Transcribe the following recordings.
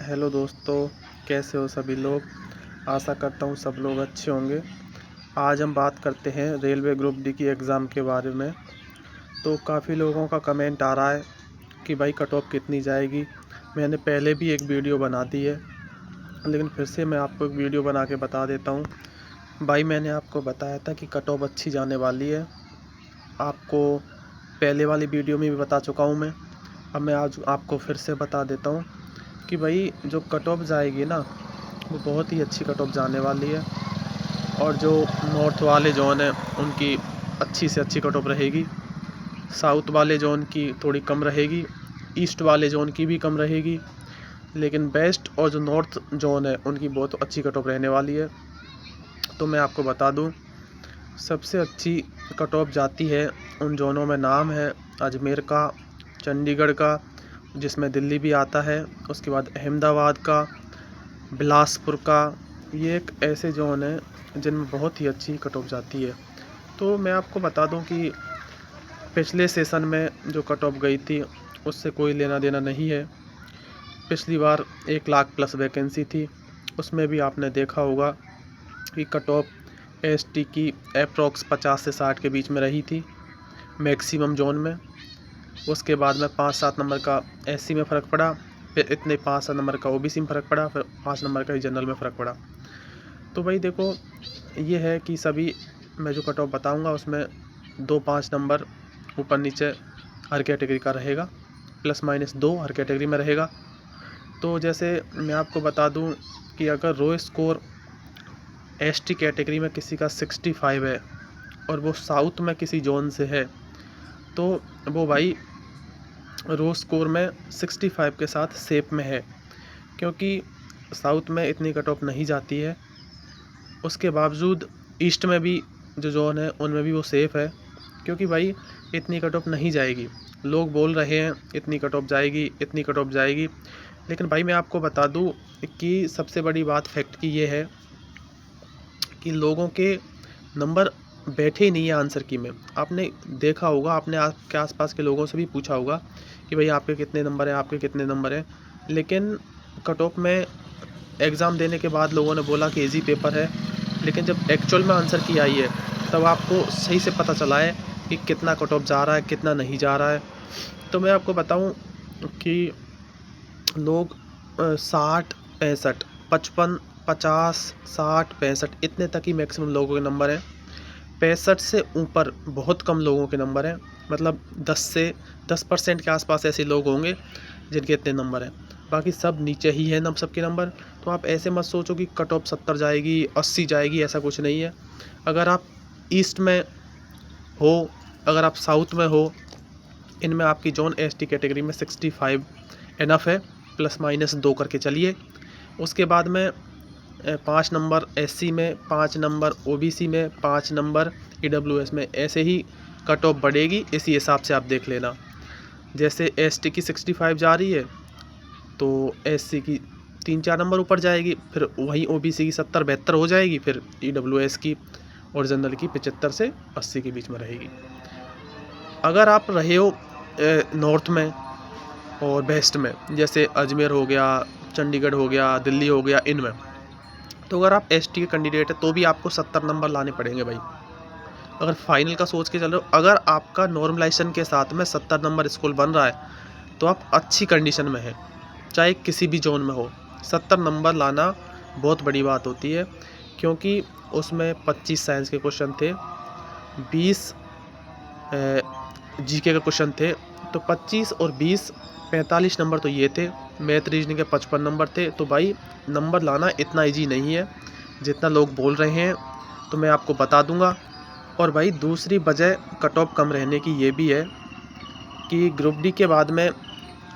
Hello दोस्तों, कैसे हो सभी लोग। आशा करता हूँ सब लोग अच्छे होंगे। आज हम बात करते हैं रेलवे ग्रुप डी की एग्ज़ाम के बारे में। तो काफ़ी लोगों का कमेंट आ रहा है कि भाई कट ऑफ कितनी जाएगी। मैंने पहले भी एक वीडियो बना दी है, लेकिन फिर से मैं आपको एक वीडियो बना के बता देता हूँ। भाई मैंने आपको बताया था कि कट ऑफ अच्छी जाने वाली है। आपको पहले वाली वीडियो में भी बता चुका हूँ मैं। अब मैं आज आपको फिर से बता देता हूँ कि भाई जो कट ऑफ जाएगी ना, वो बहुत ही अच्छी कट ऑफ जाने वाली है। और जो नॉर्थ वाले जोन हैं उनकी अच्छी से अच्छी कट ऑफ रहेगी। साउथ वाले जोन की थोड़ी कम रहेगी, ईस्ट वाले जोन की भी कम रहेगी, लेकिन वेस्ट और जो नॉर्थ जोन है उनकी बहुत अच्छी कट ऑफ रहने वाली है। तो मैं आपको बता दूं, सबसे अच्छी कट ऑफ जाती है उन जोनों में। नाम है अजमेर का, चंडीगढ़ का, जिसमें दिल्ली भी आता है, उसके बाद अहमदाबाद का, बिलासपुर का। ये एक ऐसे जोन है जिनमें बहुत ही अच्छी कट ऑफ जाती है। तो मैं आपको बता दूं कि पिछले सेशन में जो कट ऑफ गई थी उससे कोई लेना देना नहीं है। पिछली बार 1 लाख प्लस वैकेंसी थी, उसमें भी आपने देखा होगा कि कट ऑफ एसटी की अप्रॉक्स 50 से 60 के बीच में रही थी मैक्सिमम जोन में। उसके बाद में 5-7 नंबर का एससी में फ़र्क पड़ा, फिर इतने 5-7 नंबर का ओबीसी में फ़र्क पड़ा, फिर 5 नंबर का ही जनरल में फ़र्क पड़ा। तो भाई देखो, ये है कि सभी मैं जो कट ऑफ बताऊँगा उसमें 2-5 नंबर ऊपर नीचे हर कैटेगरी का रहेगा, प्लस माइनस 2 हर कैटेगरी में रहेगा। तो जैसे मैं आपको बता दूं कि अगर रो स्कोर एसटी कैटेगरी में किसी का 65 है और वो साउथ में किसी जोन से है, तो वो भाई रो स्कोर में 65 के साथ सेफ में है, क्योंकि साउथ में इतनी कट ऑफ नहीं जाती है। उसके बावजूद ईस्ट में भी जो जोन है उनमें भी वो सेफ़ है, क्योंकि भाई इतनी कट ऑफ नहीं जाएगी। लोग बोल रहे हैं इतनी कट ऑफ जाएगी, इतनी कट ऑफ जाएगी, लेकिन भाई मैं आपको बता दूं कि सबसे बड़ी बात फैक्ट की ये है कि लोगों के नंबर बैठे ही नहीं है आंसर की में। आपने देखा होगा, आपने आपके आसपास के लोगों से भी पूछा होगा कि भाई आपके कितने नंबर हैं, आपके कितने नंबर हैं, लेकिन कट ऑफ में एग्ज़ाम देने के बाद लोगों ने बोला कि ईजी पेपर है, लेकिन जब एक्चुअल में आंसर की आई है तब आपको सही से पता चला है कि कितना कट ऑफ जा रहा है, कितना नहीं जा रहा है। तो मैं आपको बताऊं कि लोग 60, 65, 55, 50, 60, 65 इतने तक ही मैक्सिमम लोगों के नंबर हैं। 65 से ऊपर बहुत कम लोगों के नंबर हैं, मतलब 10% के आसपास ऐसे लोग होंगे जिनके इतने नंबर हैं। बाकी सब नीचे ही है सबके नंबर। तो आप ऐसे मत सोचो कि कट ऑफ 70 जाएगी, 80 जाएगी, ऐसा कुछ नहीं है। अगर आप ईस्ट में हो, अगर आप साउथ में हो, इनमें आपकी जोन एसटी कैटेगरी में 65 इनफ है, प्लस माइनस 2 करके चलिए। उसके बाद में 5 नंबर एससी में, 5 नंबर ओबीसी में, 5 नंबर ईडब्ल्यूएस में, ऐसे ही कट ऑफ बढ़ेगी। इसी हिसाब से आप देख लेना। जैसे एसटी की 65 जा रही है तो एससी की 3-4 नंबर ऊपर जाएगी, फिर वहीं ओबीसी की 70-72 हो जाएगी, फिर ईडब्ल्यूएस की और जनरल की 75 से 80 के बीच में रहेगी। अगर आप रहे हो नॉर्थ में और वेस्ट में, जैसे अजमेर हो गया, चंडीगढ़ हो गया, दिल्ली हो गया, इनमें, तो अगर आप एसटी के कैंडिडेट है तो भी आपको 70 नंबर लाने पड़ेंगे भाई। अगर फाइनल का सोच के चल रहे हो, अगर आपका नॉर्मलाइजेशन के साथ में 70 नंबर स्कोर बन रहा है तो आप अच्छी कंडीशन में हैं, चाहे किसी भी जोन में हो। 70 नंबर लाना बहुत बड़ी बात होती है, क्योंकि उसमें 25 साइंस के क्वेश्चन थे, 20 जीके के क्वेश्चन थे। तो 25 और 20, 45 नंबर तो ये थे। मैथ रीजनिंग के 55 नंबर थे। तो भाई नंबर लाना इतना ईजी नहीं है जितना लोग बोल रहे हैं, तो मैं आपको बता दूंगा। और भाई दूसरी वजह कट ऑफ कम रहने की ये भी है कि ग्रुप डी के बाद में,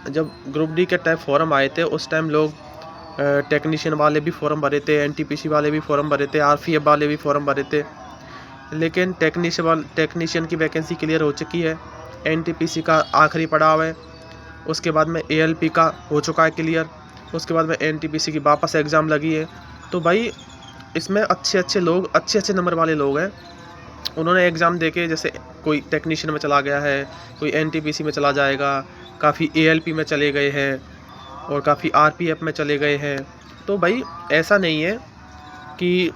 जब ग्रुप डी के टाइम फॉर्म आए थे उस टाइम लोग टेक्नीशियन वाले भी फॉर्म भरे थे, एनटीपीसी वाले भी फॉर्म भरे थे, आरपीएफ वाले भी फॉर्म भरे थे, लेकिन टेक्नीशियन की वैकेंसी क्लियर हो चुकी है। एनटीपीसी का आखिरी पड़ाव है, उसके बाद में एएलपी का हो चुका है क्लियर, उसके बाद में एनटीपीसी की वापस एग्ज़ाम लगी है। तो भाई इसमें अच्छे अच्छे लोग, अच्छे अच्छे नंबर वाले लोग हैं, उन्होंने एग्ज़ाम देके, जैसे कोई टेक्नीशियन में चला गया है, कोई एनटीपीसी में चला जाएगा, काफ़ी एएलपी में चले गए हैं, और काफ़ी आरपीएफ में चले गए हैं। तो भाई ऐसा नहीं है कि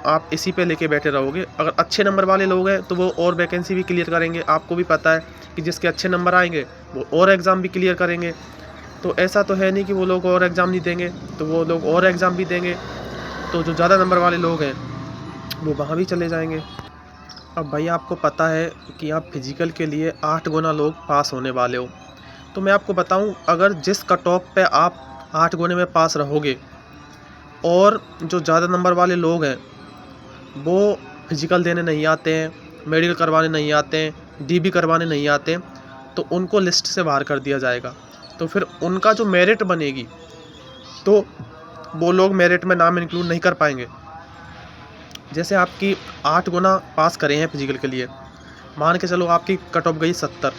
आप इसी पे लेके बैठे रहोगे। अगर अच्छे नंबर वाले लोग हैं तो वो और वैकेंसी भी क्लियर करेंगे। आपको भी पता है कि जिसके अच्छे नंबर आएंगे वो और एग्ज़ाम भी क्लियर करेंगे। तो ऐसा तो है नहीं कि वो लोग और एग्ज़ाम नहीं देंगे, तो वो लोग और एग्ज़ाम भी देंगे। तो जो ज़्यादा नंबर वाले लोग हैं वो वहाँ भी चले जाएंगे। अब भाई आपको पता है कि आप फिजिकल के लिए 8 गुना लोग पास होने वाले हो। तो मैं आपको बताऊं, अगर जिस कट ऑफ पे आप 8 गुने में पास रहोगे और जो ज़्यादा नंबर वाले लोग हैं वो फिजिकल देने नहीं आते हैं, मेडिकल करवाने नहीं आते हैं, डीबी करवाने नहीं आते हैं, तो उनको लिस्ट से बाहर कर दिया जाएगा। तो फिर उनका जो मेरिट बनेगी तो वो लोग मेरिट में नाम इंक्लूड नहीं कर पाएंगे। जैसे आपकी 8 गुना पास करे हैं फिजिकल के लिए, मान के चलो आपकी कट ऑफ गई 70,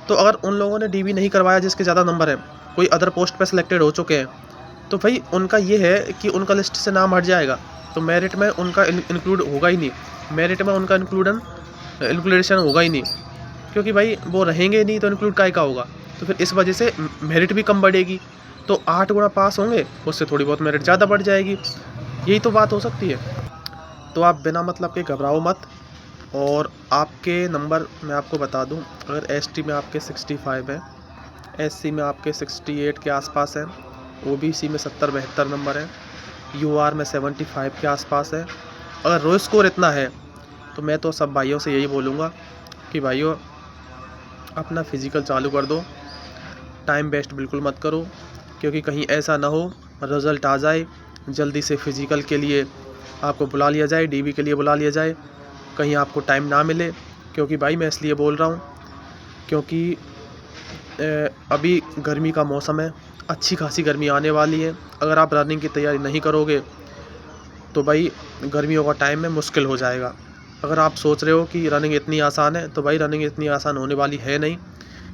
तो अगर उन लोगों ने डीबी नहीं करवाया जिसके ज़्यादा नंबर है, कोई अदर पोस्ट पे सिलेक्टेड हो चुके हैं, तो भाई उनका ये है कि उनका लिस्ट से नाम हट जाएगा, तो मेरिट में उनका इंक्लूड होगा ही नहीं, मेरिट में उनका इंक्लूडेशन होगा ही नहीं, क्योंकि भाई वो रहेंगे नहीं तो इंक्लूड काहे का होगा। तो फिर इस वजह से मेरिट भी कम बढ़ेगी। तो 8 गुना पास होंगे, उससे थोड़ी बहुत मेरिट ज़्यादा बढ़ जाएगी, यही तो बात हो सकती है। तो आप बिना मतलब के घबराओ मत। और आपके नंबर मैं आपको बता दूं, अगर एसटी में आपके 65 है, एससी में आपके 68 के आसपास है, ओबीसी में 70-72 नंबर है, यूआर में 75 के आसपास है। अगर रो स्कोर इतना है तो मैं तो सब भाइयों से यही बोलूँगा कि भाइयों अपना फिज़िकल चालू कर दो, टाइम वेस्ट बिल्कुल मत करो, क्योंकि कहीं ऐसा ना हो रिज़ल्ट आ जाए जल्दी से फिज़िकल के लिए आपको बुला लिया जाए, डीबी के लिए बुला लिया जाए, कहीं आपको टाइम ना मिले। क्योंकि भाई मैं इसलिए बोल रहा हूँ क्योंकि अभी गर्मी का मौसम है, अच्छी खासी गर्मी आने वाली है। अगर आप रनिंग की तैयारी नहीं करोगे तो भाई गर्मियों का टाइम में मुश्किल हो जाएगा। अगर आप सोच रहे हो कि रनिंग इतनी आसान है, तो भाई रनिंग इतनी आसान होने वाली है नहीं,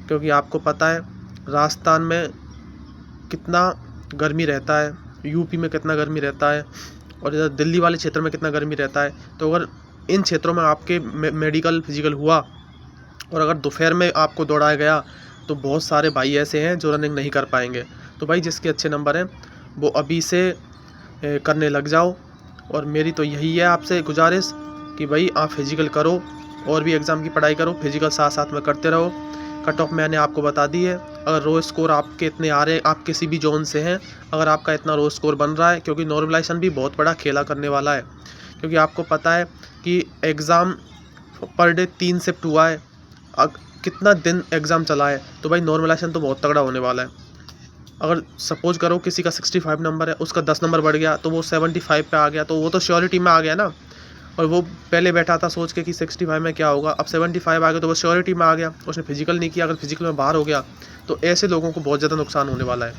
क्योंकि आपको पता है राजस्थान में कितना गर्मी रहता है, यूपी में कितना गर्मी रहता है, और इधर दिल्ली वाले क्षेत्र में कितना गर्मी रहता है। तो अगर इन क्षेत्रों में आपके मेडिकल फिजिकल हुआ और अगर दोपहर में आपको दौड़ाया गया तो बहुत सारे भाई ऐसे हैं जो रनिंग नहीं कर पाएंगे। तो भाई जिसके अच्छे नंबर हैं वो अभी से करने लग जाओ। और मेरी तो यही है आपसे गुजारिश कि भाई आप फिजिकल करो और भी एग्ज़ाम की पढ़ाई करो, फिजिकल साथ साथ में करते रहो। कट ऑफ मैंने आपको बता दी है। अगर रो स्कोर आपके इतने आ रहे हैं, आप किसी भी जोन से हैं, अगर आपका इतना रो स्कोर बन रहा है, क्योंकि नॉर्मलाइजेशन भी बहुत बड़ा खेला करने वाला है, क्योंकि आपको पता है कि एग्ज़ाम पर डे 3 शिफ्ट हुआ है, कितना दिन एग्ज़ाम चला है, तो भाई नॉर्मलाइजेशन तो बहुत तगड़ा होने वाला है। अगर सपोज करो किसी का 65 नंबर है, उसका 10 नंबर बढ़ गया तो वो 75 पे आ गया, तो वो तो श्योरिटी में आ गया ना। और वो पहले बैठा था सोच के कि 65 में क्या होगा, अब 75 आ गया तो वो श्योरिटी में आ गया, उसने फिजिकल नहीं किया, अगर फिजिकल में बाहर हो गया तो ऐसे लोगों को बहुत ज़्यादा नुकसान होने वाला है।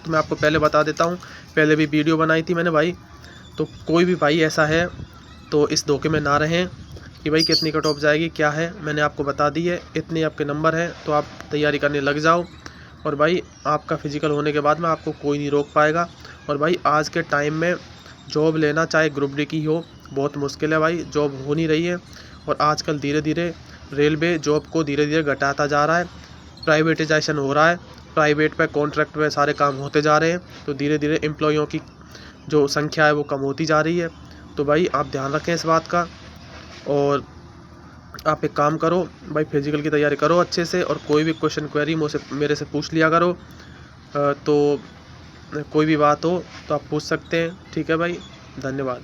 तो मैं आपको पहले बता देता हूँ, पहले भी वीडियो बनाई थी मैंने भाई। तो कोई भी भाई ऐसा है तो इस धोखे में ना रहें कि भाई कितनी कट ऑफ जाएगी, क्या है, मैंने आपको बता दी है, इतने आपके नंबर हैं तो आप तैयारी करने लग जाओ। और भाई आपका फिजिकल होने के बाद में आपको कोई नहीं रोक पाएगा। और भाई आज के टाइम में जॉब लेना चाहे ग्रुप डी की हो बहुत मुश्किल है भाई, जॉब हो नहीं रही है। और आजकल धीरे धीरे रेलवे जॉब को धीरे धीरे घटाता जा रहा है, प्राइवेटाइजेशन हो रहा है, प्राइवेट पे कॉन्ट्रैक्ट पे सारे काम होते जा रहे हैं, तो धीरे धीरे एम्प्लॉइयों की जो संख्या है वो कम होती जा रही है। तो भाई आप ध्यान रखें इस बात का। और आप एक काम करो भाई, फिजिकल की तैयारी करो अच्छे से, और कोई भी क्वेश्चन क्वेरी मेरे से पूछ लिया करो। तो कोई भी बात हो तो आप पूछ सकते हैं। ठीक है भाई, धन्यवाद।